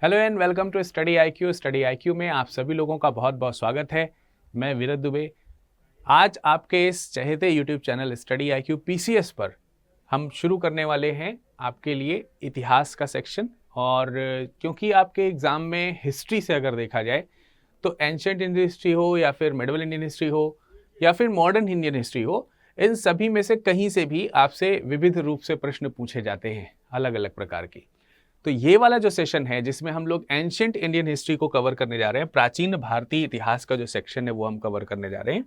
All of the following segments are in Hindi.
Hello and welcome to study IQ. Study IQ में आप सभी लोगों का बहुत बहुत स्वागत है। मैं वीरज दुबे। आज आपके इस चहेते YouTube channel study IQ PCS पर हम शुरू करने वाले हैं आपके लिए इतिहास का सेक्शन। और क्योंकि आपके एग्ज़ाम में हिस्ट्री से अगर देखा जाए तो एंशिएंट इंडियन हिस्ट्री हो या फिर मिडिवल इंडियन हिस्ट्री हो या फिर मॉडर्न इंडियन हिस्ट्री हो, इन सभी में से कहीं से भी आपसे विविध रूप से प्रश्न पूछे जाते हैं अलग अलग प्रकार के। तो ये वाला जो सेशन है जिसमें हम लोग एंशिएंट इंडियन हिस्ट्री को कवर करने जा रहे हैं, प्राचीन भारतीय इतिहास का जो सेक्शन है वो हम कवर करने जा रहे हैं।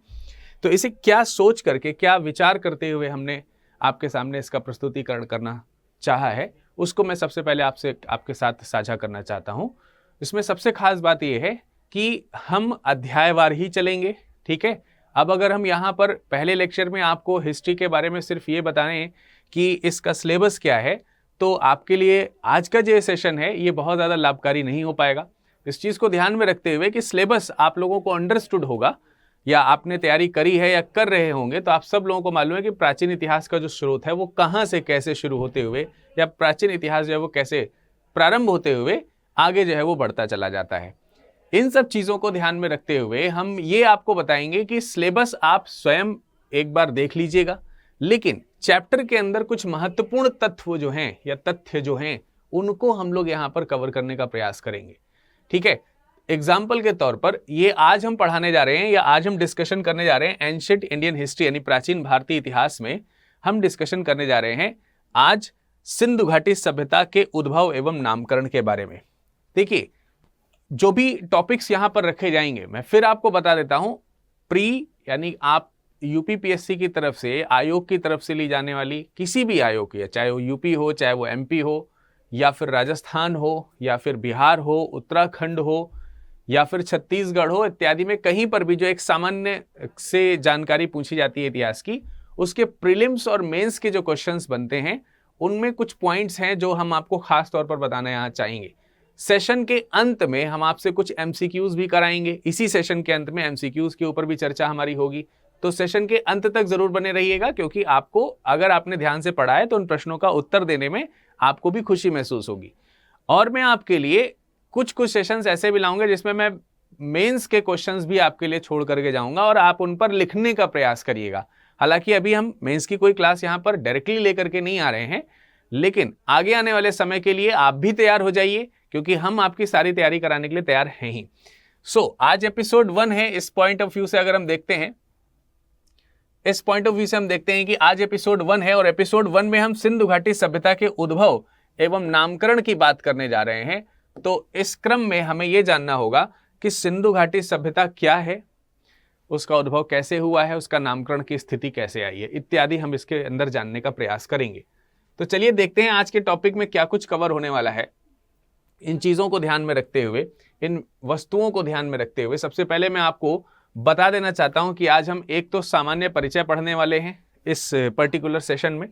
तो इसे क्या सोच करके, क्या विचार करते हुए हमने आपके सामने इसका प्रस्तुतिकरण करना चाहा है, उसको मैं सबसे पहले आपके साथ साझा करना चाहता हूँ। इसमें सबसे खास बात यह है कि हम अध्यायवार ही चलेंगे, ठीक है। अब अगर हम यहाँ पर पहले लेक्चर में आपको हिस्ट्री के बारे में सिर्फ ये बताएं कि इसका सिलेबस क्या है, तो आपके लिए आज का जो सेशन है ये बहुत ज़्यादा लाभकारी नहीं हो पाएगा। इस चीज़ को ध्यान में रखते हुए कि सिलेबस आप लोगों को अंडरस्टूड होगा या आपने तैयारी करी है या कर रहे होंगे, तो आप सब लोगों को मालूम है कि प्राचीन इतिहास का जो स्रोत है वो कहाँ से कैसे शुरू होते हुए या प्राचीन इतिहास जो है वो कैसे प्रारंभ होते हुए आगे जो है वो बढ़ता चला जाता है। इन सब चीज़ों को ध्यान में रखते हुए हम ये आपको बताएंगे कि सिलेबस आप स्वयं एक बार देख लीजिएगा, लेकिन चैप्टर के अंदर कुछ महत्वपूर्ण तत्व जो हैं या तथ्य जो हैं उनको हम लोग यहाँ पर कवर करने का प्रयास करेंगे, ठीक है। एग्जाम्पल के तौर पर ये आज हम पढ़ाने जा रहे हैं या आज हम डिस्कशन करने जा रहे हैं एंशिएंट इंडियन हिस्ट्री यानी प्राचीन भारतीय इतिहास में हम डिस्कशन करने जा रहे हैं आज सिंधु घाटी सभ्यता के उद्भव एवं नामकरण के बारे में। देखिए, जो भी टॉपिक्स यहाँ पर रखे जाएंगे मैं फिर आपको बता देता हूँ। प्री यानी आप यूपीपीएससी की तरफ से, आयोग की तरफ से ली जाने वाली किसी भी आयोग की, चाहे वो यूपी हो, चाहे वो एमपी हो, या फिर राजस्थान हो, या फिर बिहार हो, उत्तराखंड हो, या फिर छत्तीसगढ़ हो, इत्यादि में कहीं पर भी जो एक सामान्य से जानकारी पूछी जाती है इतिहास की, उसके प्रीलिम्स और मेंस के जो क्वेश्चंस बनते हैं उनमें कुछ पॉइंट्स हैं जो हम आपको खास तौर पर बताना यहाँ चाहेंगे। सेशन के अंत में हम आपसे कुछ एमसीक्यूज भी कराएंगे। इसी सेशन के अंत में एमसीक्यूज के ऊपर भी चर्चा हमारी होगी, तो सेशन के अंत तक जरूर बने रहिएगा, क्योंकि आपको अगर आपने ध्यान से पढ़ा है तो उन प्रश्नों का उत्तर देने में आपको भी खुशी महसूस होगी। और मैं आपके लिए कुछ सेशंस ऐसे भी लाऊंगा जिसमें मैं मेंस के क्वेश्चंस भी आपके लिए छोड़ करके जाऊंगा और आप उन पर लिखने का प्रयास करिएगा। हालांकि अभी हम मेंस की कोई क्लास यहाँ पर डायरेक्टली लेकर के नहीं आ रहे हैं, लेकिन आगे आने वाले समय के लिए आप भी तैयार हो जाइए, क्योंकि हम आपकी सारी तैयारी कराने के लिए तैयार हैं ही। आज एपिसोड 1 है। इस पॉइंट ऑफ व्यू से अगर हम देखते हैं, इस पॉइंट ऑफ व्यू से हम देखते हैं कि आज एपिसोड 1 है और एपिसोड 1 में हम सिंधु घाटी सभ्यता के उद्भव एवं नामकरण की बात करने जा रहे हैं। तो इस क्रम में हमें यह जानना होगा कि सिंधु घाटी सभ्यता क्या है, उसका उद्भव कैसे हुआ है, उसका नामकरण की स्थिति कैसे आई है, इत्यादि हम इसके अंदर जानने का प्रयास करेंगे। तो चलिए देखते हैं आज के टॉपिक में क्या कुछ कवर होने वाला है। इन चीजों को ध्यान में रखते हुए, इन वस्तुओं को ध्यान में रखते हुए सबसे पहले मैं आपको बता देना चाहता हूं कि आज हम एक तो सामान्य परिचय पढ़ने वाले हैं इस पर्टिकुलर सेशन में।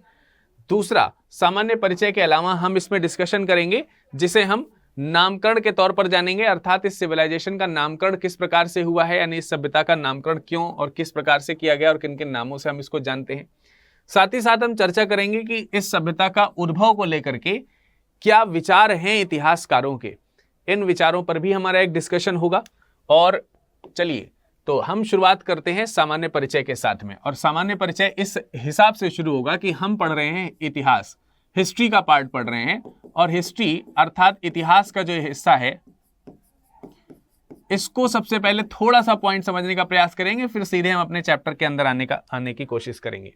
दूसरा, सामान्य परिचय के अलावा हम इसमें डिस्कशन करेंगे जिसे हम नामकरण के तौर पर जानेंगे, अर्थात इस सिविलाइजेशन का नामकरण किस प्रकार से हुआ है, यानी इस सभ्यता का नामकरण क्यों और किस प्रकार से किया गया और किन किन नामों से हम इसको जानते हैं। साथ ही साथ हम चर्चा करेंगे कि इस सभ्यता का उद्भव को लेकर के क्या विचार हैं इतिहासकारों के, इन विचारों पर भी हमारा एक डिस्कशन होगा। और चलिए तो हम शुरुआत करते हैं सामान्य परिचय के साथ में। और सामान्य परिचय इस हिसाब से शुरू होगा कि हम पढ़ रहे हैं इतिहास, हिस्ट्री का पार्ट पढ़ रहे हैं, और हिस्ट्री अर्थात इतिहास का जो हिस्सा है इसको सबसे पहले थोड़ा सा पॉइंट समझने का प्रयास करेंगे, फिर सीधे हम अपने चैप्टर के अंदर आने की कोशिश करेंगे।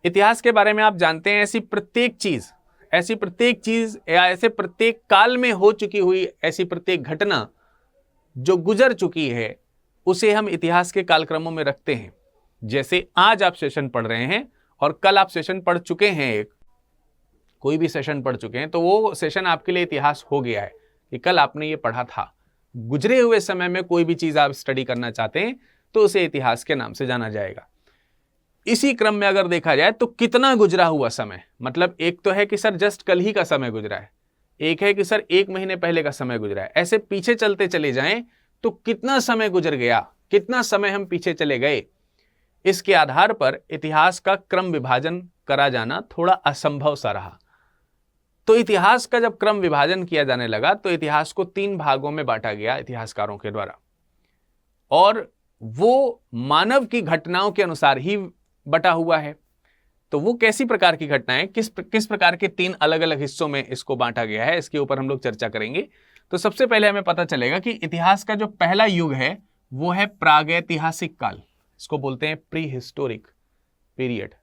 इतिहास के बारे में आप जानते हैं, ऐसी प्रत्येक चीज या ऐसे प्रत्येक काल में हो चुकी हुई ऐसी प्रत्येक घटना जो गुजर चुकी है उसे हम इतिहास के कालक्रमों में रखते हैं। जैसे आज आप सेशन पढ़ रहे हैं और कल आप सेशन पढ़ चुके हैं, कोई भी सेशन पढ़ चुके हैं, तो वो सेशन आपके लिए इतिहास हो गया है कि कल आपने ये पढ़ा था। गुजरे हुए समय में कोई भी चीज आप स्टडी करना चाहते हैं तो उसे इतिहास के नाम से जाना जाएगा। इसी क्रम में अगर देखा जाए तो कितना गुजरा हुआ समय, मतलब एक तो है कि सर जस्ट कल ही का समय गुजरा है, एक है कि सर 1 महीने पहले का समय गुजरा है। ऐसे पीछे चलते चले जाएं तो कितना समय गुजर गया, कितना समय हम पीछे चले गए, इसके आधार पर इतिहास का क्रम विभाजन करा जाना थोड़ा असंभव सा रहा। तो इतिहास का जब क्रम विभाजन किया जाने लगा तो इतिहास को 3 भागों में बांटा गया इतिहासकारों के द्वारा, और वो मानव की घटनाओं के अनुसार ही बटा हुआ है। तो वो कैसी प्रकार की घटनाएं, किस प्रकार के 3 अलग अलग हिस्सों में इसको बांटा गया है, इसके ऊपर हम लोग चर्चा करेंगे। तो सबसे पहले हमें पता चलेगा कि इतिहास का जो पहला युग है वो है प्रागैतिहासिक काल, इसको बोलते हैं प्री हिस्टोरिक पीरियड।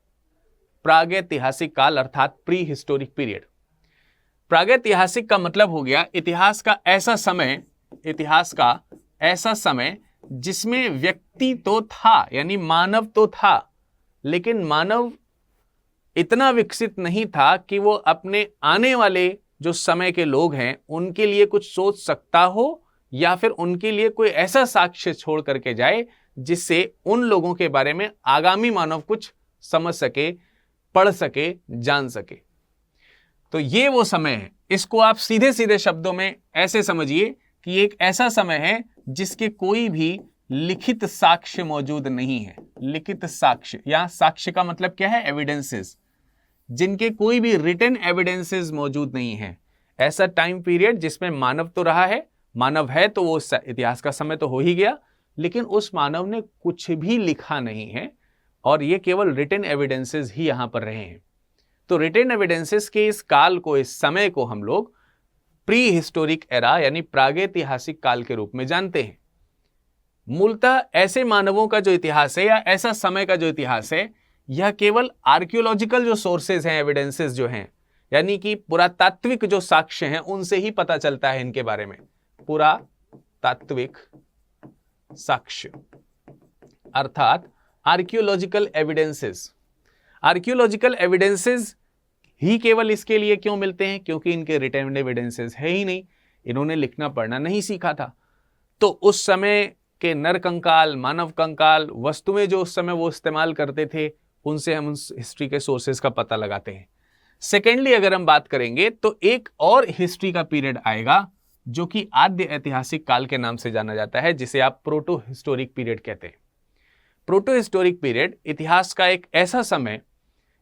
प्रागैतिहासिक काल अर्थात प्री हिस्टोरिक पीरियड। प्रागैतिहासिक का मतलब हो गया इतिहास का ऐसा समय जिसमें व्यक्ति तो था, यानी मानव तो था, लेकिन मानव इतना विकसित नहीं था कि वो अपने आने वाले जो समय के लोग हैं उनके लिए कुछ सोच सकता हो, या फिर उनके लिए कोई ऐसा साक्ष्य छोड़ करके जाए जिससे उन लोगों के बारे में आगामी मानव कुछ समझ सके, पढ़ सके, जान सके। तो ये वो समय है, इसको आप सीधे सीधे शब्दों में ऐसे समझिए कि एक ऐसा समय है जिसके कोई भी लिखित साक्ष्य मौजूद नहीं है। लिखित साक्ष्य, या साक्ष्य का मतलब क्या है? एविडेंसेस, जिनके कोई भी रिटन एविडेंसेस मौजूद नहीं है। ऐसा टाइम पीरियड जिसमें मानव तो रहा है, मानव है तो वो इतिहास का समय तो हो ही गया, लेकिन उस मानव ने कुछ भी लिखा नहीं है, और ये केवल रिटन एविडेंसेस ही यहां पर रहे हैं। तो रिटन एविडेंसेस के इस काल को, इस समय को हम लोग प्री हिस्टोरिक एरा यानी प्रागैतिहासिक काल के रूप में जानते हैं। मूलतः ऐसे मानवों का जो इतिहास है या ऐसा समय का जो इतिहास है, यह केवल आर्कियोलॉजिकल जो सोर्सेज हैं, एविडेंसेस जो हैं, यानी कि पुरातात्विक जो साक्ष्य हैं, उनसे ही पता चलता है इनके बारे में। पुरातात्विक साक्ष्य अर्थात आर्कियोलॉजिकल एविडेंसेस। आर्कियोलॉजिकल एविडेंसेस ही केवल इसके लिए क्यों मिलते हैं? क्योंकि इनके रिटन एविडेंसेस है ही नहीं, इन्होंने लिखना पढ़ना नहीं सीखा था। तो उस समय के नर कंकाल, मानव कंकाल, वस्तुएं जो उस समय वो इस्तेमाल करते थे, उनसे हम उस हिस्ट्री के सोर्सेज का पता लगाते हैं। सेकेंडली अगर हम बात करेंगे तो एक और हिस्ट्री का पीरियड आएगा जो कि आद्य ऐतिहासिक काल के नाम से जाना जाता है, जिसे आप प्रोटो हिस्टोरिक पीरियड कहते हैं। प्रोटो हिस्टोरिक पीरियड इतिहास का एक ऐसा समय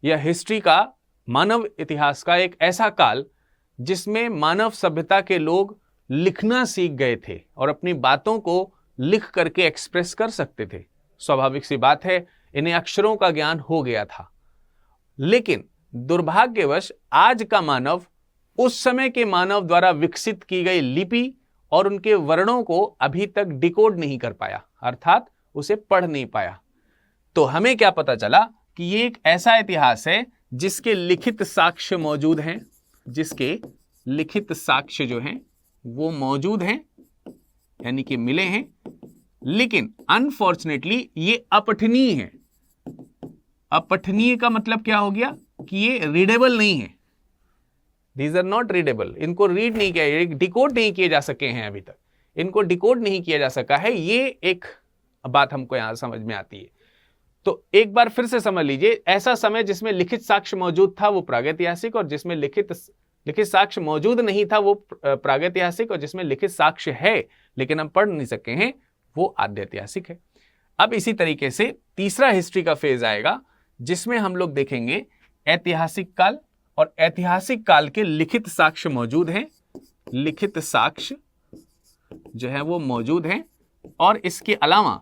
या हिस्ट्री का, मानव इतिहास का एक ऐसा काल जिसमें मानव सभ्यता के लोग लिखना सीख गए थे और अपनी बातों को लिख करके एक्सप्रेस कर सकते थे। स्वाभाविक सी बात है, इन्हें अक्षरों का ज्ञान हो गया था। लेकिन दुर्भाग्यवश आज का मानव उस समय के मानव द्वारा विकसित की गई लिपि और उनके वर्णों को अभी तक डिकोड नहीं कर पाया, अर्थात उसे पढ़ नहीं पाया। तो हमें क्या पता चला कि ये एक ऐसा इतिहास है जिसके लिखित साक्ष्य मौजूद हैं, जिसके लिखित साक्ष्य जो हैं वो मौजूद हैं, यानी कि मिले हैं, लेकिन अनफॉर्चुनेटली ये अपठनीय है। अपठनीय का मतलब क्या हो गया कि ये रीडेबल नहीं है। दीज आर नॉट रीडेबल, इनको रीड नहीं किया, डिकोड नहीं किए जा सके हैं, अभी तक इनको डिकोड नहीं किया जा सका है। ये एक बात हमको यहां समझ में आती है। तो एक बार फिर से समझ लीजिए, ऐसा समय जिसमें लिखित साक्ष्य मौजूद था वो प्रागैतिहासिक, और जिसमें लिखित साक्ष्य मौजूद नहीं था वो प्रागैतिहासिक, और जिसमें लिखित साक्ष्य है लेकिन हम पढ़ नहीं सके हैं वो आद्य ऐतिहासिक है। अब इसी तरीके से तीसरा हिस्ट्री का फेज आएगा जिसमें हम लोग देखेंगे ऐतिहासिक काल, और ऐतिहासिक काल के लिखित साक्ष्य मौजूद हैं, लिखित साक्ष्य जो है वो मौजूद हैं, और इसके अलावा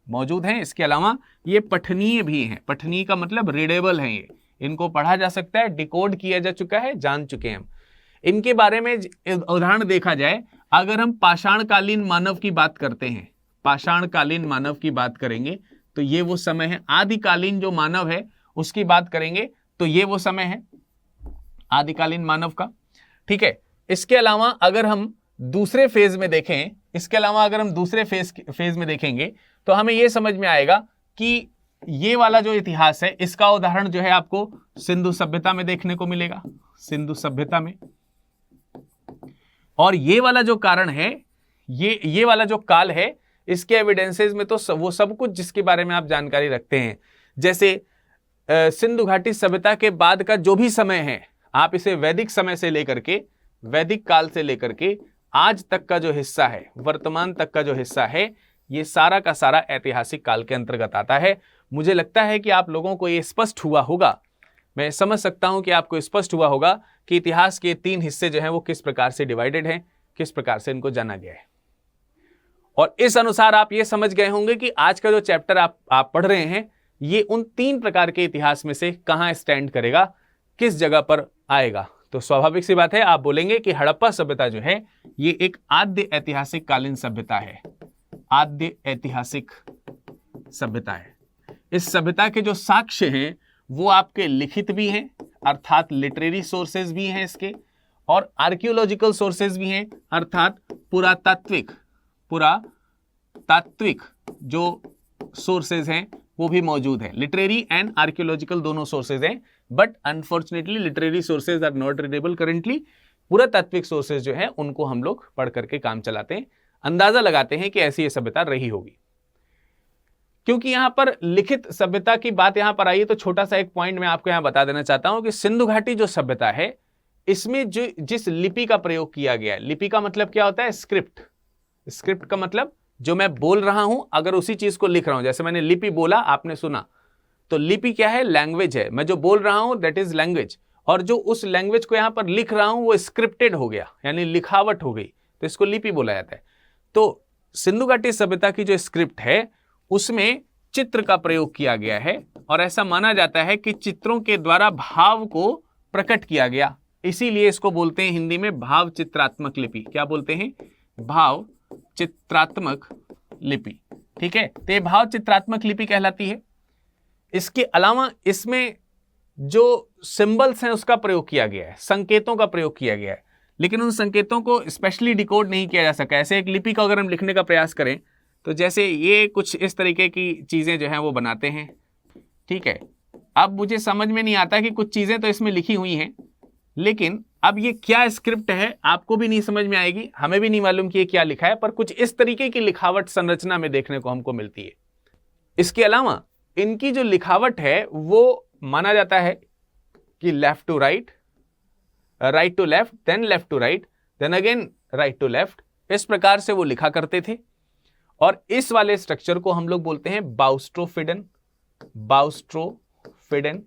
मौजूद हैं, इसके अलावा ये पठनीय भी हैं। पठनीय का मतलब रीडेबल हैं, ये इनको पढ़ा जा सकता है, डिकोड किया जा चुका है, जान चुके हैं हम। इनके बारे में उदाहरण देखा जाए, अगर हम पाषाणकालीन मानव की बात करते हैं, पाषाणकालीन मानव की बात करेंगे तो ये वो समय है। आदिकालीन जो मानव है उसकी बात करेंगे तो ये वो समय है आदिकालीन मानव का, ठीक है। इसके अलावा अगर हम दूसरे फेज में देखें, फेज में देखेंगे तो हमें यह समझ में आएगा कि ये वाला जो इतिहास है इसका उदाहरण जो है आपको सिंधु सभ्यता में देखने को मिलेगा, सिंधु सभ्यता में। और ये वाला जो कारण है, ये वाला जो काल है, इसके एविडेंसेस में तो वो सब कुछ जिसके बारे में आप जानकारी रखते हैं, जैसे सिंधु घाटी सभ्यता के बाद का जो भी समय है, आप इसे वैदिक समय से लेकर के, वैदिक काल से लेकर के आज तक का जो हिस्सा है, वर्तमान तक का जो हिस्सा है, ये सारा का सारा ऐतिहासिक काल के अंतर्गत आता है। मुझे लगता है कि आप लोगों को ये स्पष्ट हुआ होगा। मैं समझ सकता हूं कि आपको स्पष्ट हुआ होगा कि इतिहास के 3 हिस्से जो हैं वो किस प्रकार से डिवाइडेड हैं, किस प्रकार से इनको जाना गया है। और इस अनुसार आप ये समझ गए होंगे कि आज का जो चैप्टर आप पढ़ रहे हैं ये उन 3 प्रकार के इतिहास में से कहां स्टैंड करेगा, किस जगह पर आएगा। तो स्वाभाविक सी बात है, आप बोलेंगे कि हड़प्पा सभ्यता जो है ये एक आद्य ऐतिहासिक कालीन सभ्यता है, आद्य ऐतिहासिक सभ्यता है। इस सभ्यता के जो साक्ष्य हैं वो आपके लिखित भी हैं, अर्थात लिटरेरी सोर्सेज भी हैं इसके, और आर्कियोलॉजिकल सोर्सेज भी हैं, अर्थात पुरातात्विक जो सोर्सेज हैं वो भी मौजूद हैं। लिटरेरी एंड आर्कियोलॉजिकल दोनों सोर्सेज हैं, but unfortunately literary sources are not readable currently. पुरातात्विक सोर्सेज जो है उनको हम लोग पढ़ करके काम चलाते हैं, अंदाजा लगाते हैं कि ऐसी ये सभ्यता रही होगी। क्योंकि यहां पर लिखित सभ्यता की बात यहां पर आई है तो छोटा सा एक पॉइंट मैं आपको यहां बता देना चाहता हूं कि सिंधु घाटी जो सभ्यता है इसमें जो जिस लिपि का प्रयोग किया गया है, लिपि का मतलब क्या होता है, स्क्रिप्ट। स्क्रिप्ट का मतलब जो मैं बोल रहा हूं अगर उसी चीज को लिख रहा हूं, जैसे मैंने लिपि बोला आपने सुना, तो लिपि क्या है, लैंग्वेज है। मैं जो बोल रहा हूं दैट इज लैंग्वेज, और जो उस लैंग्वेज को यहां पर लिख रहा हूं वो स्क्रिप्टेड हो गया, यानी लिखावट हो गई, तो इसको लिपि बोला जाता है। तो सिंधु घाटी सभ्यता की जो स्क्रिप्ट है उसमें चित्र का प्रयोग किया गया है, और ऐसा माना जाता है कि चित्रों के द्वारा भाव को प्रकट किया गया, इसीलिए इसको बोलते हैं हिंदी में भाव चित्रात्मक लिपि। क्या बोलते हैं, भाव चित्रात्मक लिपि। ठीक है, तो ये भाव चित्रात्मक लिपि कहलाती है। इसके अलावा इसमें जो सिंबल्स हैं उसका प्रयोग किया गया है, संकेतों का प्रयोग किया गया है, लेकिन उन संकेतों को स्पेशली डिकोड नहीं किया जा सका। ऐसे एक लिपि को अगर हम लिखने का प्रयास करें तो जैसे ये कुछ इस तरीके की चीजें जो हैं वो बनाते हैं। ठीक है, अब मुझे समझ में नहीं आता कि कुछ चीजें तो इसमें लिखी हुई हैं, लेकिन अब ये क्या स्क्रिप्ट है आपको भी नहीं समझ में आएगी, हमें भी नहीं मालूम कि ये क्या लिखा है, पर कुछ इस तरीके की लिखावट संरचना में देखने को हमको मिलती है। इसके अलावा इनकी जो लिखावट है वो माना जाता है कि left to right, right to left, then left to right, then again right to left, इस प्रकार से वो लिखा करते थे। और इस वाले स्ट्रक्चर को हम लोग बोलते हैं बाउस्ट्रोफिडन, बाउस्ट्रोफिडन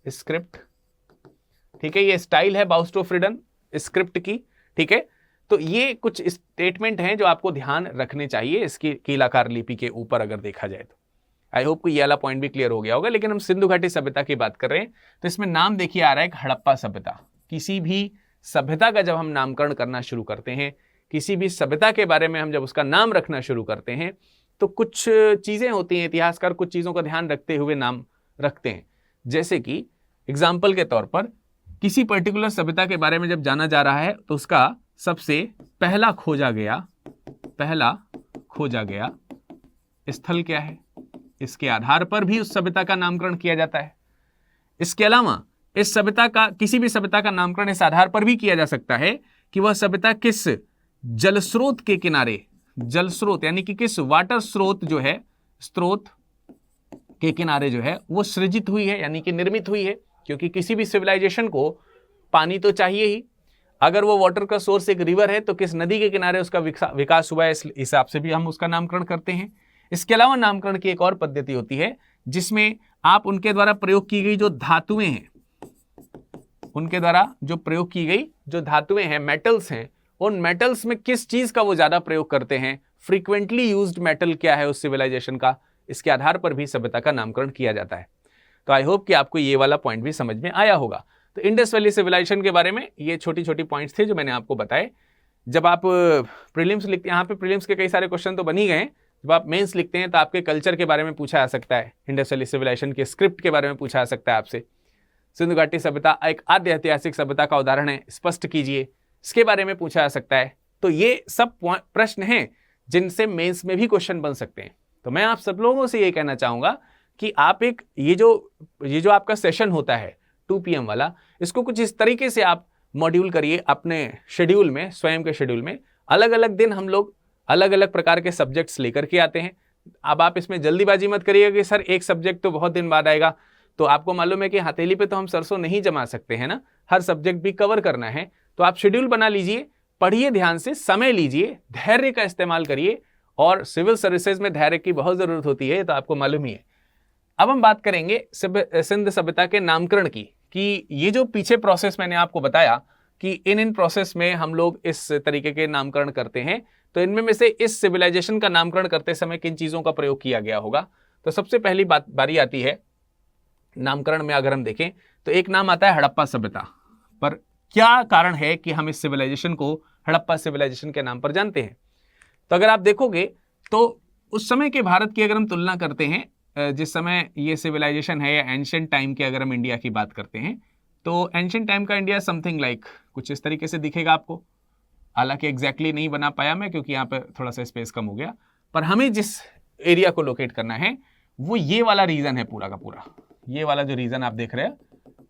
स्क्रिप्ट। ठीक है, ये स्टाइल है बाउस्ट्रोफिडन स्क्रिप्ट की। ठीक है, तो ये कुछ स्टेटमेंट हैं जो आपको ध्यान रखने चाहिए इसकी कीलाकार लिपि के ऊपर अगर देखा जाए तो। आई होप कि ये वाला पॉइंट भी क्लियर हो गया होगा। लेकिन हम सिंधु घाटी सभ्यता की बात कर रहे हैं तो इसमें नाम देखिए आ रहा है हड़प्पा सभ्यता। किसी भी सभ्यता का जब हम नामकरण करना शुरू करते हैं, किसी भी सभ्यता के बारे में हम जब उसका नाम रखना शुरू करते हैं तो कुछ चीजें होती हैं, इतिहासकार कुछ चीजों का ध्यान रखते हुए नाम रखते हैं। जैसे कि एग्जाम्पल के तौर पर किसी पर्टिकुलर सभ्यता के बारे में जब जाना जा रहा है तो उसका सबसे पहला खोजा गया स्थल क्या है, इसके आधार पर भी उस सभ्यता का नामकरण किया जाता है। इसके अलावा इस सभ्यता का, किसी भी सभ्यता का नामकरण इस आधार पर भी किया जा सकता है कि वह सभ्यता किस जल स्रोत के किनारे, जल स्रोत यानी कि किस वाटर स्रोत जो है, स्रोत के किनारे जो है वो सृजित हुई है, यानी कि निर्मित हुई है। क्योंकि किसी भी सिविलाइजेशन को पानी तो चाहिए ही। अगर वो वाटर का सोर्स एक रिवर है तो किस नदी के किनारे उसका विकास हुआ है, इस हिसाब से भी हम उसका नामकरण करते हैं। इसके अलावा नामकरण की एक और पद्धति होती है जिसमें आप उनके द्वारा प्रयोग की गई जो धातुएं हैं, उनके द्वारा जो प्रयोग की गई जो धातुएं हैं, मेटल्स हैं, उन मेटल्स में किस चीज का वो ज्यादा प्रयोग करते हैं, फ्रीक्वेंटली यूज्ड मेटल क्या है उस सिविलाइजेशन का, इसके आधार पर भी सभ्यता का नामकरण किया जाता है। तो आई होप कि आपको ये वाला पॉइंट भी समझ में आया होगा। तो इंडस वैली सिविलाइजेशन के बारे में ये छोटी छोटी पॉइंट्स थे जो मैंने आपको बताए। जब आप प्रीलिम्स लिखते हैं, यहाँ पे प्रीलिम्स के कई सारे क्वेश्चन तो बन ही गए, जब आप मेंस लिखते हैं तो आपके कल्चर के बारे में पूछा जा सकता है, इंडस वैली सिविलाइजेशन के स्क्रिप्ट के बारे में पूछा जा सकता है आपसे। सिंधु घाटी सभ्यता एक आद्य ऐतिहासिक सभ्यता का उदाहरण है, स्पष्ट कीजिए, इसके बारे में पूछा जा सकता है। तो ये सब प्रश्न हैं जिनसे मेंस में भी क्वेश्चन बन सकते हैं। तो मैं आप सब लोगों से ये कहना चाहूंगा कि आप एक ये जो आपका सेशन होता है 2 PM वाला, इसको कुछ इस तरीके से आप मॉड्यूल करिए अपने शेड्यूल में, स्वयं के शेड्यूल में। अलग अलग दिन हम लोग अलग अलग प्रकार के सब्जेक्ट्स लेकर के आते हैं। अब आप इसमें जल्दीबाजी मत करिएगा कि सर एक सब्जेक्ट तो बहुत दिन बाद आएगा। तो आपको मालूम है कि हथेली पे तो हम सरसों नहीं जमा सकते हैं ना, हर सब्जेक्ट भी कवर करना है। तो आप शेड्यूल बना लीजिए, पढ़िए ध्यान से, समय लीजिए, धैर्य का इस्तेमाल करिए, और सिविल सर्विसेज में धैर्य की बहुत जरूरत होती है, तो आपको मालूम ही है। अब हम बात करेंगे सिंध सभ्यता के नामकरण की कि ये जो पीछे प्रोसेस मैंने आपको बताया कि इन प्रोसेस में हम लोग इस तरीके के नामकरण करते हैं, तो इनमें में से इस सिविलाइजेशन का नामकरण करते समय किन चीजों का प्रयोग किया गया होगा। तो सबसे पहली बारी आती है नामकरण में, अगर हम देखें तो एक नाम आता है हड़प्पा सभ्यता। पर क्या कारण है कि हम इस सिविलाइजेशन को हड़प्पा सिविलाइजेशन के नाम पर जानते हैं? तो अगर आप देखोगे तो उस समय के भारत की अगर हम तुलना करते हैं, जिस समय ये सिविलाइजेशन है या एंशिएंट टाइम के अगर हम इंडिया की बात करते हैं, तो एंशिएंट टाइम का इंडिया समथिंग लाइक कुछ इस तरीके से दिखेगा आपको। हालांकि एग्जैक्टली नहीं बना पाया मैं, क्योंकि यहाँ पे थोड़ा सा स्पेस कम हो गया। पर हमें जिस एरिया को लोकेट करना है वो ये वाला रीजन है, पूरा का पूरा ये वाला जो रीजन आप देख रहे हैं,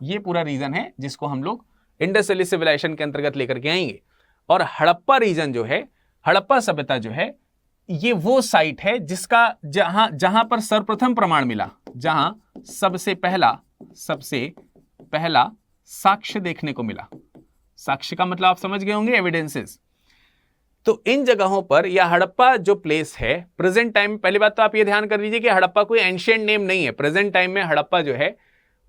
ये पूरा रीजन है जिसको हम लोग इंडस वैली सिविलाइजेशन के अंतर्गत लेकर के आएंगे। और हड़प्पा रीजन जो है, हड़प्पा सभ्यता जो है, ये वो साइट है जिसका जहां पर सर्वप्रथम प्रमाण मिला, जहां सबसे पहला साक्ष्य देखने को मिला। साक्ष्य का मतलब आप समझ गए होंगे, एविडेंसेस। तो इन जगहों पर या हड़प्पा जो प्लेस है प्रेजेंट टाइम, पहली बात तो आप ये ध्यान कर लीजिए कि हड़प्पा कोई एंशिएंट नेम नहीं है। प्रेजेंट टाइम में हड़प्पा जो है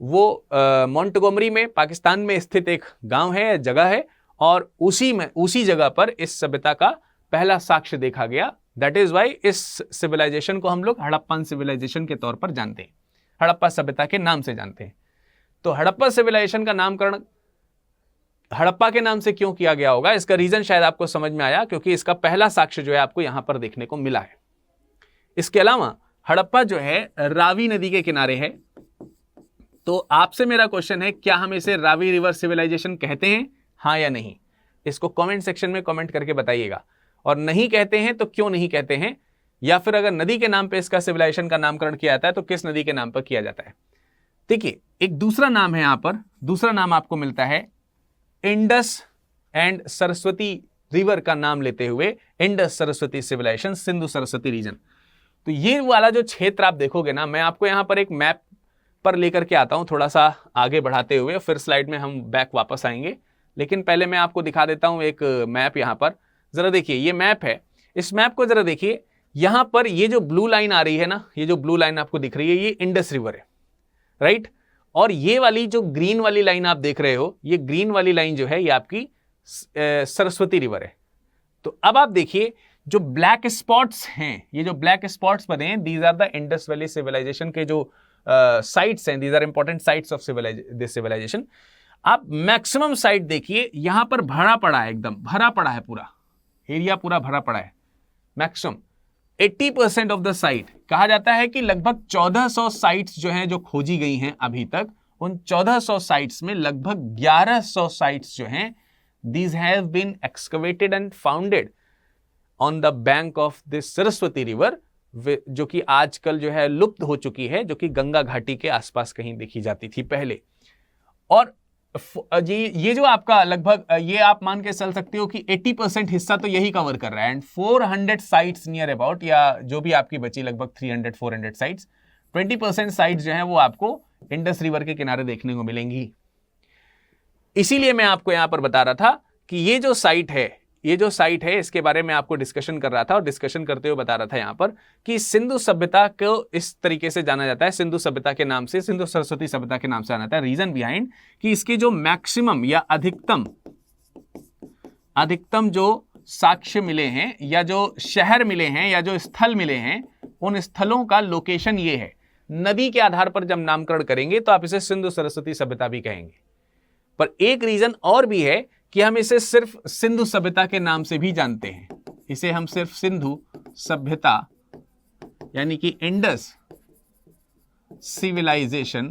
वो मोंटगोमरी में पाकिस्तान में स्थित एक गांव है, जगह है, और उसी जगह पर इस सभ्यता का पहला साक्ष्य देखा गया। दैट इज वाई इस सिविलाइजेशन को हम लोग हड़प्पन सिविलाइजेशन के तौर पर जानते हैं, हड़प्पा सभ्यता के नाम से जानते हैं। तो हड़प्पा सिविलाइजेशन का नामकरण हड़प्पा के नाम से क्यों किया गया होगा, इसका रीजन शायद आपको समझ में आया, क्योंकि इसका पहला साक्ष्य जो है आपको यहां पर देखने को मिला है। इसके अलावा हड़प्पा जो है रावी नदी के किनारे है। तो आपसे मेरा क्वेश्चन है, क्या हम इसे रावी रिवर सिविलाइजेशन कहते हैं, हाँ या नहीं? इसको कमेंट सेक्शन में कमेंट करके बताइएगा। और नहीं कहते हैं तो क्यों नहीं कहते हैं, या फिर अगर नदी के नाम पे इसका सिविलाइजेशन का नामकरण किया जाता है तो किस नदी के नाम पर किया जाता है? देखिए, एक दूसरा नाम है यहां पर, दूसरा नाम आपको मिलता है इंडस एंड सरस्वती रिवर का नाम लेते हुए Indus Saraswati civilisation, Sindhu Saraswati region. तो ये वाला जो क्षेत्र आप देखोगे ना, मैं आपको यहां पर एक मैप पर लेकर के आता हूं, थोड़ा सा आगे बढ़ाते हुए, फिर स्लाइड में हम बैक वापस आएंगे। लेकिन पहले मैं आपको दिखा देता हूं एक मैप। यहां पर जरा देखिए, ये मैप है, इस मैप को जरा देखिए। यहां पर ये जो ब्लू लाइन आ रही है ना, ये जो ब्लू लाइन आपको दिख रही है, ये इंडस रिवर है, राइट। और ये वाली जो ग्रीन वाली लाइन आप देख रहे हो, ये ग्रीन वाली लाइन जो है ये आपकी सरस्वती रिवर है। तो अब आप देखिए, जो ब्लैक स्पॉट्स हैं, ये जो ब्लैक स्पॉट्स बने हैं, these are the Indus valley civilisation के जो साइट्स हैं, these are important sites of this civilisation. आप मैक्सिमम साइट देखिए, यहां पर भरा पड़ा है, एकदम भरा पड़ा है, पूरा एरिया पूरा भरा पड़ा है। मैक्सिमम 80% ऑफ द साइट, कहा जाता है कि लगभग 1400 साइट्स जो हैं, जो खोजी गई हैं अभी तक, उन 1400 साइट्स में लगभग 1100 साइट्स जो हैं, these have been excavated and founded on the bank of this Saraswati river, जो कि आजकल जो है लुप्त हो चुकी है, जो कि गंगा घाटी के आसपास कहीं देखी जाती थी पहले। और ये जो आपका लगभग, ये आप मान के चल सकते हो कि 80% हिस्सा तो यही कवर कर रहा है। एंड 400 साइट्स नियर अबाउट, या जो भी आपकी बची लगभग 300-400 साइट्स, 20% साइट्स जो है वो आपको इंडस रिवर के किनारे देखने को मिलेंगी। इसीलिए मैं आपको यहां पर बता रहा था कि ये जो साइट है, इसके बारे में आपको डिस्कशन कर रहा था, और डिस्कशन करते हुए बता रहा था यहां पर कि सिंधु सभ्यता को इस तरीके से जाना जाता है, सिंधु सभ्यता के नाम से, सिंधु सरस्वती सभ्यता के नाम से जाना जाता है। रीजन बिहाइंड कि इसके जो मैक्सिमम या अधिकतम जो साक्ष्य मिले हैं, या जो शहर मिले हैं, या जो स्थल मिले हैं, उन स्थलों का लोकेशन ये है। नदी के आधार पर जब नामकरण करेंगे तो आप इसे सिंधु सरस्वती सभ्यता भी कहेंगे। पर एक रीजन और भी है कि हम इसे सिर्फ सिंधु सभ्यता के नाम से भी जानते हैं। इसे हम सिर्फ सिंधु सभ्यता यानी कि इंडस सिविलाइजेशन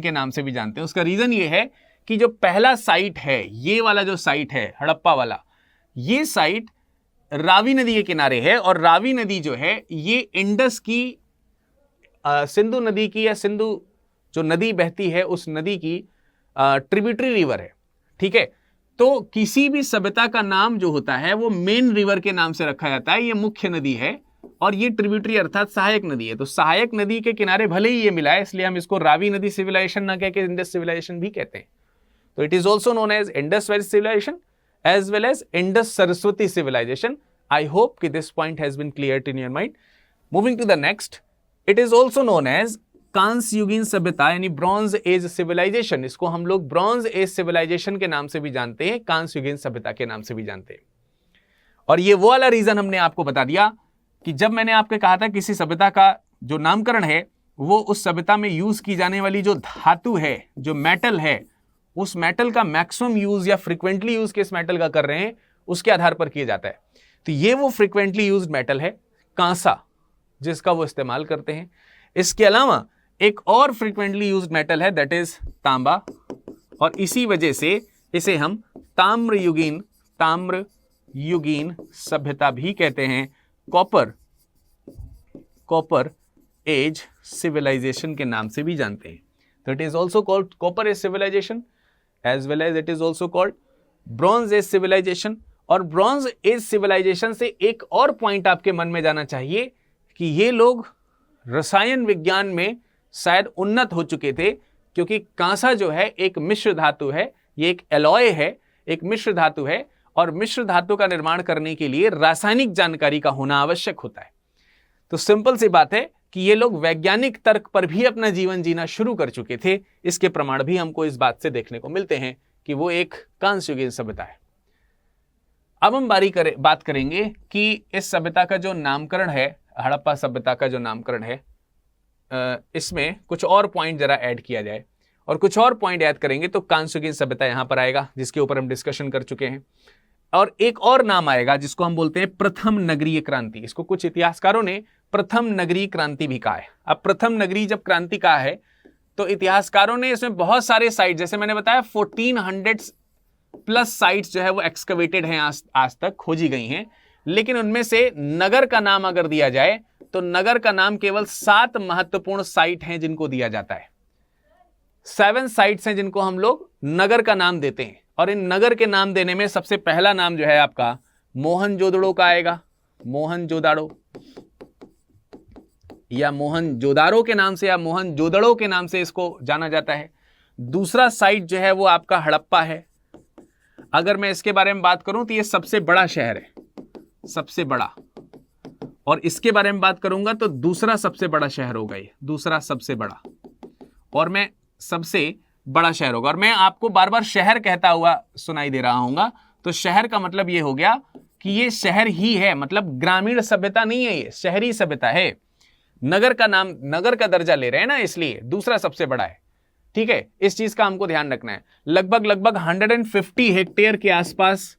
के नाम से भी जानते हैं। उसका रीजन ये है कि जो पहला साइट है, ये वाला जो साइट है हड़प्पा वाला, ये साइट रावी नदी के किनारे है, और रावी नदी जो है ये इंडस की सिंधु नदी की, या सिंधु जो नदी बहती है उस नदी की ट्रिब्यूटरी रिवर है, ठीक है। तो किसी भी सभ्यता का नाम जो होता है वो मेन रिवर के नाम से रखा जाता है। ये मुख्य नदी है और ये ट्रिब्यूटरी अर्थात सहायक नदी है। तो सहायक नदी के किनारे भले ही ये मिला है, इसलिए हम इसको रावी नदी सिविलाइजेशन ना कह के इंडस सिविलाइजेशन भी कहते हैं। तो it is also known as Indus valley civilisation as well as Indus Saraswati civilisation. I hope कि this point has been clear in your mind. Moving to the next, it is also known as कांस्य युगीन सभ्यता यानी ब्रॉन्ज एज सिविलाइजेशन, इसको हम लोग ब्रॉन्ज एज सिविलाइजेशन के नाम से भी जानते हैं, कांस्य युगीन सभ्यता के नाम से भी जानते हैं। और ये वो वाला रीजन हमने आपको बता दिया कि जब मैंने आपको कहा था किसी सभ्यता का जो नामकरण है वो उस सभ्यता में यूज की जाने वाली जो धातु है, जो मेटल है, उस मेटल का मैक्सिमम यूज या फ्रीक्वेंटली यूज किस मेटल का कर रहे हैं उसके आधार पर किया जाता है। तो ये वो फ्रीक्वेंटली यूज्ड मेटल है कांसा, जिसका वो इस्तेमाल करते हैं। इसके अलावा एक और फ्रीक्वेंटली यूज्ड मेटल है दैट इज तांबा, और इसी वजह से इसे हम ताम्र युगीन सभ्यता भी कहते हैं, कॉपर एज सिविलाइजेशन के नाम से भी जानते हैं। तो it is also called copper age civilisation as well as it is also called bronze age civilisation. और ब्रॉन्ज एज सिविलाइजेशन से एक और पॉइंट आपके मन में जाना चाहिए कि ये लोग रसायन विज्ञान में शायद उन्नत हो चुके थे, क्योंकि कांसा जो है एक मिश्र धातु है, ये एक एलॉय है, एक मिश्र धातु है, और मिश्र धातु का निर्माण करने के लिए रासायनिक जानकारी का होना आवश्यक होता है। तो सिंपल सी बात है कि ये लोग वैज्ञानिक तर्क पर भी अपना जीवन जीना शुरू कर चुके थे। इसके प्रमाण भी हमको इस बात से देखने को मिलते हैं कि वो एक कांस्य युगीन सभ्यता है। अब हम बात करेंगे कि इस सभ्यता का जो नामकरण है, हड़प्पा सभ्यता का जो नामकरण है, इसमें कुछ और पॉइंट जरा ऐड किया जाए, और कुछ और पॉइंट ऐड करेंगे तो कांस्य युगीन सभ्यता यहां पर आएगा, जिसके ऊपर हम डिस्कशन कर चुके हैं। और एक और नाम आएगा जिसको हम बोलते हैं प्रथम नगरीय क्रांति। इसको कुछ इतिहासकारों ने प्रथम नगरीय क्रांति भी कहा है। अब प्रथम नगरीय जब क्रांति कहा है तो इतिहासकारों ने इसमें बहुत सारे साइट, जैसे मैंने बताया 1400 प्लस साइट्स जो है वो एक्सकवेटेड हैं, आज तक खोजी गई हैं, लेकिन उनमें से नगर का नाम अगर दिया जाए तो नगर का नाम केवल 7 महत्वपूर्ण साइट हैं जिनको दिया जाता है। 7 साइट्स हैं जिनको हम लोग नगर का नाम देते हैं, और इन नगर के नाम देने में सबसे पहला नाम जो है आपका मोहनजोदड़ो का आएगा, मोहनजोदाड़ो, या मोहनजोदारो के नाम से या मोहनजोदड़ो के नाम से इसको जाना जाता है। दूसरा साइट जो है वो आपका हड़प्पा है। अगर मैं इसके बारे में बात करूं तो ये सबसे बड़ा शहर है, सबसे बड़ा, और इसके बारे में बात करूंगा तो दूसरा सबसे बड़ा शहर होगा, ये दूसरा सबसे बड़ा, और मैं सबसे बड़ा शहर होगा। और मैं आपको बार बार शहर कहता हुआ सुनाई दे रहा हूंगा, तो शहर का मतलब ये हो गया कि ये शहर ही है, मतलब ग्रामीण सभ्यता नहीं है, ये शहरी सभ्यता है। नगर का नाम, नगर का दर्जा ले रहे हैं ना, इसलिए दूसरा सबसे बड़ा है। ठीक है, इस चीज का हमको ध्यान रखना है। लगभग 150 हेक्टेयर के आसपास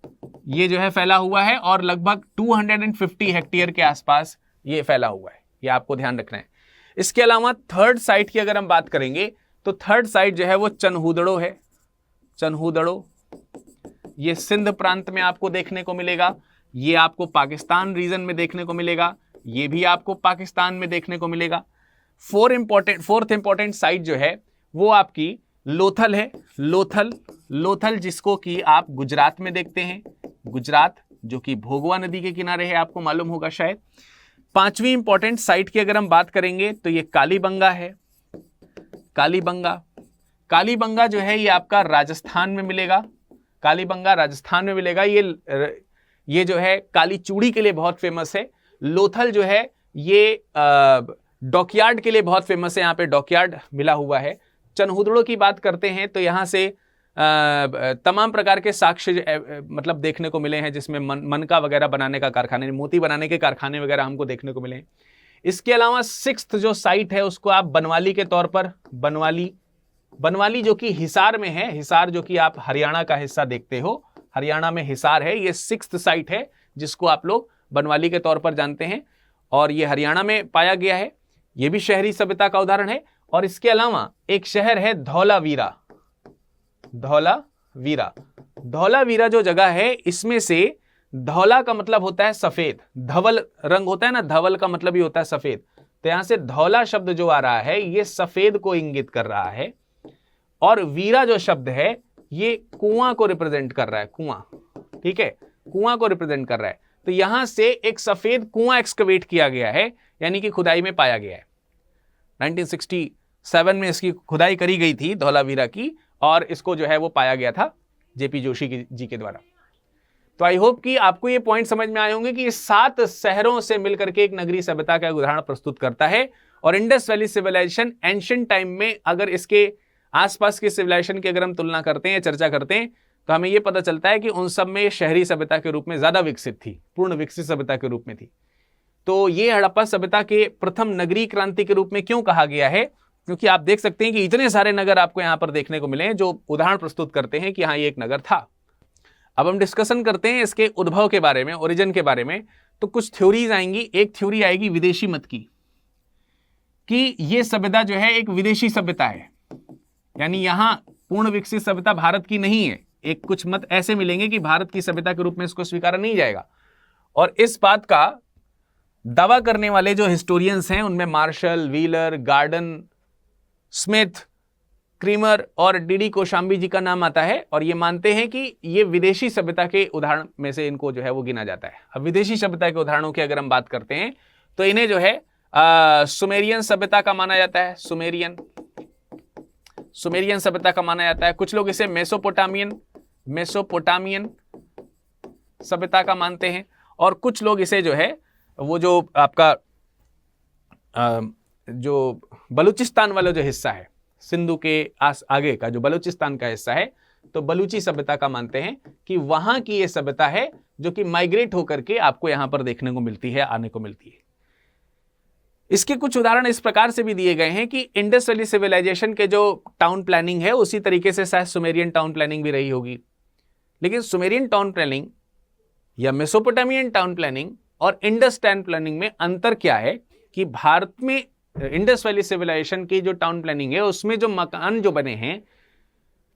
ये जो है फैला हुआ है, और लगभग 250 हेक्टेयर के आसपास ये फैला हुआ है, ये आपको ध्यान रखना है। इसके अलावा थर्ड साइट की अगर हम बात करेंगे तो थर्ड साइट जो है वो चनहुदड़ो है। चनहुदड़ो ये सिंध प्रांत में आपको देखने को मिलेगा, ये आपको पाकिस्तान रीजन में देखने को मिलेगा, ये भी आपको पाकिस्तान में देखने को मिलेगा। फोर्थ इंपॉर्टेंट साइट जो है वो आपकी लोथल है। लोथल जिसको कि आप गुजरात में देखते हैं, गुजरात जो कि भोगवा नदी के किनारे है, आपको मालूम होगा शायद। 5वीं इंपॉर्टेंट साइट की अगर हम बात करेंगे तो ये कालीबंगा है। कालीबंगा जो है ये आपका राजस्थान में मिलेगा, कालीबंगा राजस्थान में मिलेगा। ये जो है काली चूड़ी के लिए बहुत फेमस है। लोथल जो है ये डॉकयार्ड के लिए बहुत फेमस है, यहाँ पे डॉकयार्ड मिला हुआ है। चनहुदड़ो की बात करते हैं तो यहाँ से तमाम प्रकार के साक्ष्य मतलब देखने को मिले हैं, जिसमें मनका वगैरह बनाने का कारखाने, मोती बनाने के कारखाने वगैरह हमको देखने को मिले हैं। इसके अलावा 6th जो साइट है उसको आप बनवाली के तौर पर, बनवाली जो कि हिसार में है, हिसार जो कि आप हरियाणा का हिस्सा देखते हो, हरियाणा में हिसार है, ये 6th साइट है जिसको आप लोग बनवाली के तौर पर जानते हैं, और ये हरियाणा में पाया गया है। ये भी शहरी सभ्यता का उदाहरण है। और इसके अलावा एक शहर है धौलावीरा। धौलावीरा जो जगह है, इसमें से धौला का मतलब होता है सफेद, धवल रंग होता है ना, धवल का मतलब ही होता है सफेद, तो यहां से धौला शब्द जो आ रहा है ये सफेद को इंगित कर रहा है, और वीरा जो शब्द है ये कुआं को रिप्रेजेंट कर रहा है, कुआं, ठीक है, कुआं को रिप्रेजेंट कर रहा है। तो यहां से एक सफेद कुआं एक्सकवेट किया गया है, यानी कि खुदाई में पाया गया है। 1967 में इसकी खुदाई करी गई थी धौलावीरा की, और इसको जो है वो पाया गया था जेपी जोशी जी के द्वारा। तो आई होप कि आपको ये पॉइंट समझ में आए होंगे कि ये 7 शहरों से मिलकर के एक नगरीय सभ्यता का उदाहरण प्रस्तुत करता है, और Indus valley civilisation ancient time में अगर इसके आसपास के सिविलाइजेशन की अगर हम तुलना करते हैं या चर्चा करते हैं तो हमें यह पता चलता है कि उन सब में शहरी सभ्यता के रूप में ज्यादा विकसित थी, पूर्ण विकसित सभ्यता के रूप में थी। तो ये हड़प्पा सभ्यता के प्रथम नगरीय क्रांति के रूप में क्यों कहा गया है? क्योंकि आप देख सकते हैं कि इतने सारे नगर आपको यहां पर देखने को मिले हैं जो उदाहरण प्रस्तुत करते हैं कि हाँ ये एक नगर था। अब हम डिस्कशन करते हैं इसके उद्भव के बारे में, ओरिजिन के बारे में। तो कुछ थ्योरीज आएंगी। एक थ्योरी आएगी विदेशी मत की, कि ये सभ्यता जो है एक विदेशी सभ्यता है, यानी यहां पूर्ण विकसित सभ्यता भारत की नहीं है। एक कुछ मत ऐसे मिलेंगे कि भारत की सभ्यता के रूप में इसको स्वीकारा नहीं जाएगा। और इस बात का दावा करने वाले जो हिस्टोरियंस हैं उनमें Marshall, Wheeler, Gordon, Smith, Kramer और डीडी कोशाम्बी जी का नाम आता है। और ये मानते हैं कि ये विदेशी सभ्यता के उदाहरण में से इनको जो है वो गिना जाता है। अब विदेशी सभ्यता के उदाहरणों की अगर हम बात करते हैं तो इन्हें जो है सुमेरियन सभ्यता का माना जाता है। सुमेरियन सभ्यता का माना जाता है। कुछ लोग इसे मेसोपोटामियन सभ्यता का मानते हैं। और कुछ लोग इसे जो है वो जो आपका जो बलूचिस्तान वाला जो हिस्सा है, सिंधु के आगे का जो बलूचिस्तान का हिस्सा है, तो बलूची सभ्यता का मानते हैं कि वहां की ये सभ्यता है जो कि माइग्रेट होकर के आपको यहां पर देखने को मिलती है, आने को मिलती है। इसके कुछ उदाहरण इस प्रकार से भी दिए गए हैं कि इंडस वैली सिविलाइजेशन के जो टाउन प्लानिंग है उसी तरीके से शायद सुमेरियन टाउन प्लानिंग भी रही होगी। लेकिन सुमेरियन टाउन प्लानिंग या मेसोपोटामियन टाउन प्लानिंग और इंडस टाउन प्लानिंग में अंतर क्या है कि भारत में इंडस वैली सिविलाइजेशन की जो टाउन प्लानिंग है उसमें जो मकान जो बने हैं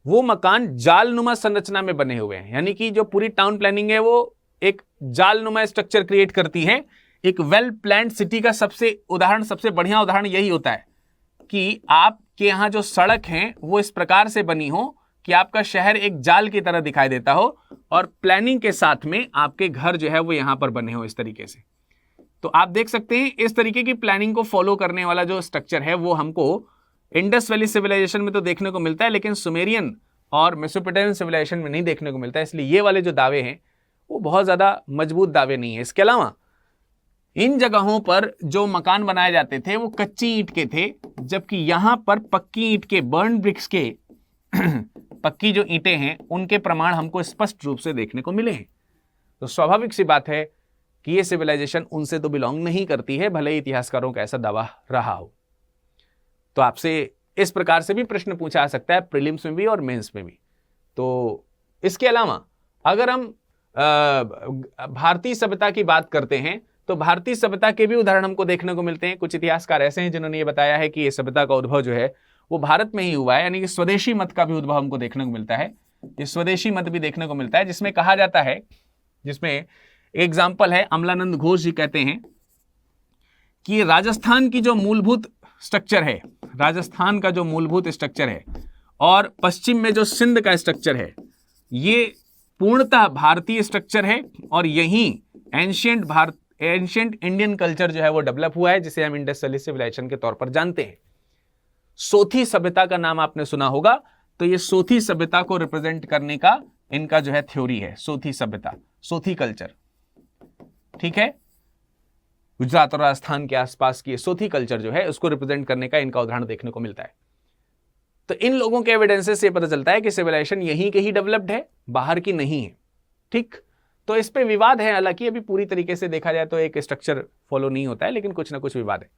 वो मकान जालनुमा संरचना में बने हुए हैं। यानी कि जो पूरी टाउन प्लानिंग है वो एक जालनुमा स्ट्रक्चर क्रिएट करती है। एक वेल प्लान्ड सिटी का सबसे बढ़िया उदाहरण यही होता है कि आपके यहाँ जो सड़क है वो इस प्रकार से बनी हो कि आपका शहर एक जाल की तरह दिखाई देता हो और प्लानिंग के साथ में आपके घर जो है वो यहाँ पर बने हो इस तरीके से। तो आप देख सकते हैं इस तरीके की प्लानिंग को फॉलो करने वाला जो स्ट्रक्चर है वो हमको इंडस वैली सिविलाइजेशन में तो देखने को मिलता है, लेकिन सुमेरियन और मेसोपोटामियन सिविलाइजेशन में नहीं देखने को मिलता है। इसलिए ये वाले जो दावे हैं वो बहुत ज़्यादा मजबूत दावे नहीं है। इसके अलावा इन जगहों पर जो मकान बनाए जाते थे वो कच्ची ईंट के थे, जबकि यहाँ पर पक्की ईंट के, बर्न ब्रिक्स के पक्की जो ईंटें हैं उनके प्रमाण हमको स्पष्ट रूप से देखने को मिले हैं। तो स्वाभाविक सी बात है कि ये सिविलाइजेशन उनसे तो बिलोंग नहीं करती है, भले ही इतिहासकारों का ऐसा दावा रहा हो। तो आपसे इस प्रकार से भी प्रश्न पूछा जा सकता है, प्रीलिम्स में भी और मेंस में भी। तो इसके अलावा अगर हम भारतीय सभ्यता की बात करते हैं तो भारतीय सभ्यता के भी उदाहरण हमको देखने को मिलते हैं। कुछ इतिहासकार ऐसे हैं जिन्होंने ये बताया है कि ये सभ्यता का उद्भव जो है वो भारत में ही हुआ है, यानी कि स्वदेशी मत का भी उद्भव हमको देखने को मिलता है। ये स्वदेशी मत भी देखने को मिलता है जिसमें कहा जाता है, जिसमें एग्जाम्पल है अमलानंद घोष जी कहते हैं कि राजस्थान की जो मूलभूत स्ट्रक्चर है, राजस्थान का जो मूलभूत स्ट्रक्चर है और पश्चिम में जो सिंध का स्ट्रक्चर है ये पूर्णतः भारतीय स्ट्रक्चर है और यहीं एंशिएंट इंडियन कल्चर जो है वो डेवलप हुआ है, जिसे हम इंडस वैली सिविलाइजेशन के तौर पर जानते हैं। सोथी सभ्यता का नाम आपने सुना होगा, तो ये सोथी सभ्यता को रिप्रेजेंट करने का इनका जो है थ्योरी है, सोथी सभ्यता, सोथी कल्चर। ठीक है, गुजरात और राजस्थान के आसपास की सोथी कल्चर जो है उसको रिप्रेजेंट करने का इनका उदाहरण देखने को मिलता है। तो इन लोगों के एविडेंसेस से पता चलता है कि सिविलाइजेशन यहीं के ही डेवलप्ड है, बाहर की नहीं है। ठीक, तो इस पे विवाद है, हालांकि अभी पूरी तरीके से देखा जाए तो एक स्ट्रक्चर फॉलो नहीं होता है, लेकिन कुछ ना कुछ विवाद है।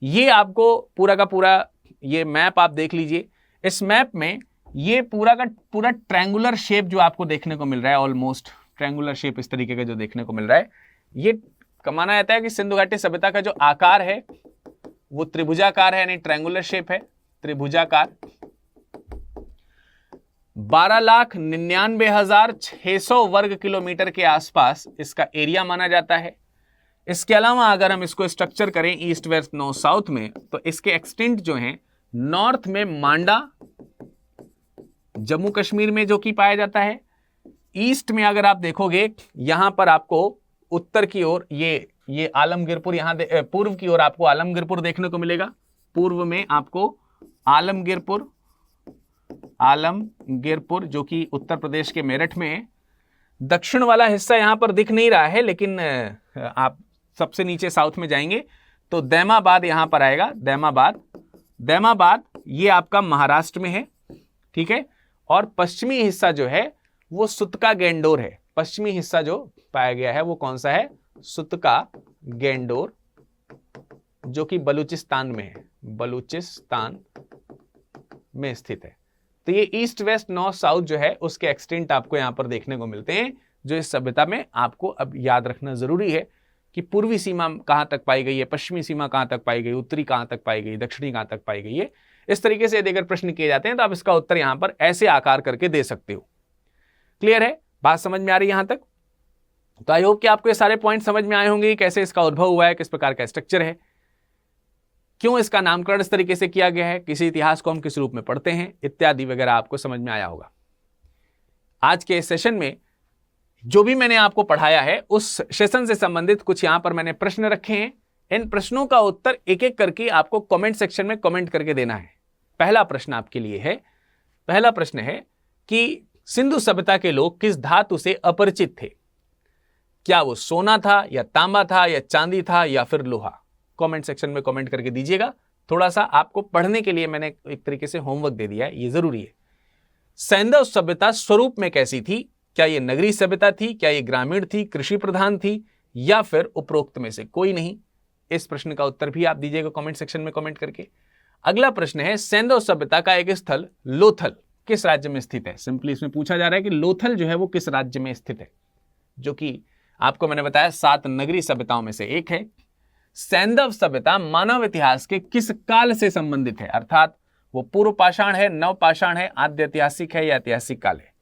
ये आपको पूरा का पूरा ये मैप आप देख लीजिए। इस मैप में ये पूरा का पूरा ट्रायंगुलर शेप जो आपको देखने को मिल रहा है, ऑलमोस्ट ट्रायंगुलर शेप इस तरीके का जो देखने को मिल रहा है, ये माना जाता है कि सिंधु घाटी सभ्यता का जो आकार है वो त्रिभुजाकार है, यानी ट्रायंगुलर शेप है, त्रिभुजाकार। 12,99,600 वर्ग किलोमीटर के आसपास इसका एरिया माना जाता है। इसके अलावा अगर हम इसको स्ट्रक्चर करें ईस्ट वेस्ट नॉर्थ साउथ में, तो इसके एक्सटेंट जो हैं नॉर्थ में मांडा, जम्मू कश्मीर में जो कि पाया जाता है। ईस्ट में अगर आप देखोगे यहां पर आपको उत्तर की ओर ये आलमगीरपुर, यहां पूर्व की ओर आपको आलमगीरपुर देखने को मिलेगा। पूर्व में आपको आलमगीरपुर जो कि उत्तर प्रदेश के मेरठ में है। दक्षिण वाला हिस्सा यहां पर दिख नहीं रहा है, लेकिन आप सबसे नीचे साउथ में जाएंगे तो दैमाबाद यहां पर आएगा, दैमाबाद। दैमाबाद ये आपका महाराष्ट्र में है, ठीक है। और पश्चिमी हिस्सा जो है वो सुतका गेंडोर है। पश्चिमी हिस्सा जो पाया गया है वो कौन सा है? सुतका गेंडोर, जो कि बलूचिस्तान में है, बलूचिस्तान में स्थित है। तो ये ईस्ट वेस्ट नॉर्थ साउथ जो है उसके एक्सटेंट आपको यहां पर देखने को मिलते हैं, जो इस सभ्यता में आपको अब याद रखना जरूरी है कि पूर्वी सीमा कहां तक पाई गई है, पश्चिमी सीमा कहां तक पाई गई, उत्तरी कहां तक पाई गई, दक्षिणी कहां तक पाई गई है। इस तरीके से यदि अगर प्रश्न किए जाते हैं तो आप इसका उत्तर यहां पर ऐसे आकार करके दे सकते हो। क्लियर है? बात समझ में आ रही है यहां तक? तो आई होप कि आपको ये सारे पॉइंट समझ में आए होंगे, कैसे इसका उद्भव हुआ है, किस प्रकार का स्ट्रक्चर है, क्यों इसका नामकरण इस तरीके से किया गया है, किसी इतिहास को हम किस रूप में पढ़ते हैं, इत्यादि वगैरह आपको समझ में आया होगा। आज के इस सेशन में जो भी मैंने आपको पढ़ाया है उस सेशन से संबंधित कुछ यहां पर मैंने प्रश्न रखे हैं। इन प्रश्नों का उत्तर एक एक करके आपको कमेंट सेक्शन में कमेंट करके देना है। पहला प्रश्न आपके लिए है, पहला प्रश्न है कि सिंधु सभ्यता के लोग किस धातु से अपरिचित थे? क्या वो सोना था या तांबा था या चांदी था या फिर लोहा? कमेंट सेक्शन में कमेंट करके दीजिएगा। थोड़ा सा आपको पढ़ने के लिए मैंने एक तरीके से होमवर्क दे दिया है, ये जरूरी है। सैंधव सभ्यता स्वरूप में कैसी थी? क्या ये नगरीय सभ्यता थी, क्या ये ग्रामीण थी, कृषि प्रधान थी, या फिर उपरोक्त में से कोई नहीं? इस प्रश्न का उत्तर भी आप दीजिएगा कमेंट सेक्शन में कमेंट करके। अगला प्रश्न है, सैंधव सभ्यता का एक स्थल लोथल किस राज्य में स्थित है? सिंपली इसमें पूछा जा रहा है कि लोथल जो है वो किस राज्य में स्थित है, जो कि आपको मैंने बताया 7 नगरीय सभ्यताओं में से एक है। सैंधव सभ्यता मानव इतिहास के किस काल से संबंधित है? अर्थात वो पूर्व पाषाण है, नव पाषाण है, आद्य ऐतिहासिक है या ऐतिहासिक काल है?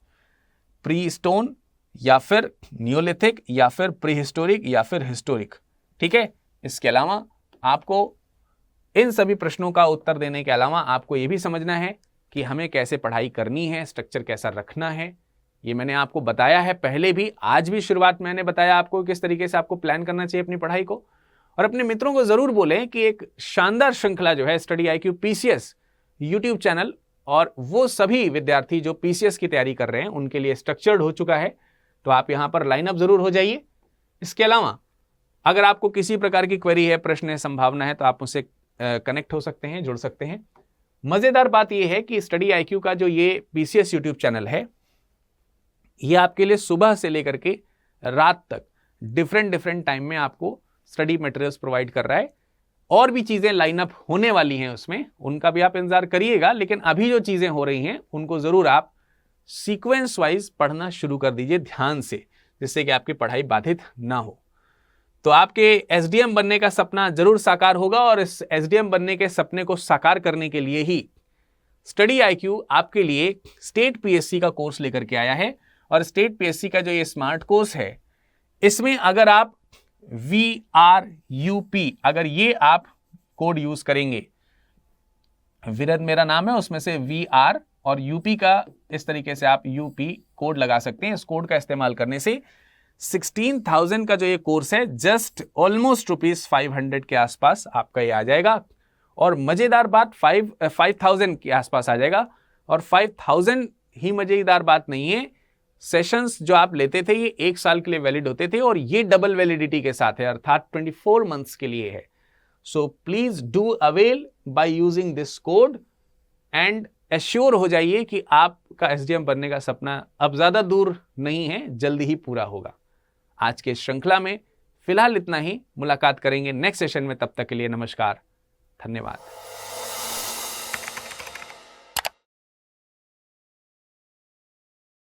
प्री स्टोन या फिर नियोलिथिक या फिर प्री हिस्टोरिक या फिर हिस्टोरिक? ठीक है। इसके अलावा आपको इन सभी प्रश्नों का उत्तर देने के अलावा आपको यह भी समझना है कि हमें कैसे पढ़ाई करनी है, स्ट्रक्चर कैसा रखना है। ये मैंने आपको बताया है पहले भी, आज भी शुरुआत में मैंने बताया आपको किस तरीके से आपको प्लान करना चाहिए अपनी पढ़ाई को। और अपने मित्रों को जरूर बोलें कि एक शानदार श्रृंखला जो है study IQ PCS YouTube channel, और वो सभी विद्यार्थी जो PCS की तैयारी कर रहे हैं उनके लिए स्ट्रक्चर्ड हो चुका है। तो आप यहां पर लाइनअप जरूर हो जाइए। इसके अलावा अगर आपको किसी प्रकार की क्वेरी है, प्रश्न है, संभावना है, तो आप मुझसे कनेक्ट हो सकते हैं, जुड़ सकते हैं। मजेदार बात यह है कि स्टडी IQ का जो ये PCS यूट्यूब चैनल है, ये आपके लिए सुबह से लेकर के रात तक डिफरेंट टाइम में आपको स्टडी मटेरियल्स प्रोवाइड कर रहा है। और भी चीजें लाइनअप होने वाली हैं उसमें, उनका भी आप इंतजार करिएगा। लेकिन अभी जो चीजें हो रही हैं उनको जरूर आप सीक्वेंस वाइज पढ़ना शुरू कर दीजिए ध्यान से, जिससे कि आपकी पढ़ाई बाधित ना हो। तो आपके SDM बनने का सपना जरूर साकार होगा, और इस SDM बनने के सपने को साकार करने के लिए ही स्टडी IQ आपके लिए स्टेट PSC का कोर्स लेकर के आया है। और स्टेट PSC का जो ये स्मार्ट कोर्स है, इसमें अगर आप VRUP अगर ये आप कोड यूज करेंगे, विरद मेरा नाम है, उसमें से VR और UP का इस तरीके से आप UP कोड लगा सकते हैं। इस कोड का इस्तेमाल करने से 16,000 का जो ये कोर्स है जस्ट ऑलमोस्ट ₹500 के आसपास आपका ये आ जाएगा। और मजेदार बात 5,000 के आसपास आ जाएगा। और 5,000 ही मजेदार बात नहीं है, सेशंस जो आप लेते थे ये 1 साल के लिए वैलिड होते थे, और ये डबल वैलिडिटी के साथ है, अर्थात 24 मंथ्स के लिए है। So please do avail by using this code and assure हो जाइए कि आपका SDM बनने का सपना अब ज्यादा दूर नहीं है, जल्दी ही पूरा होगा। आज के श्रृंखला में फिलहाल इतना ही, मुलाकात करेंगे नेक्स्ट सेशन में। तब तक के लिए नमस्कार, धन्यवाद।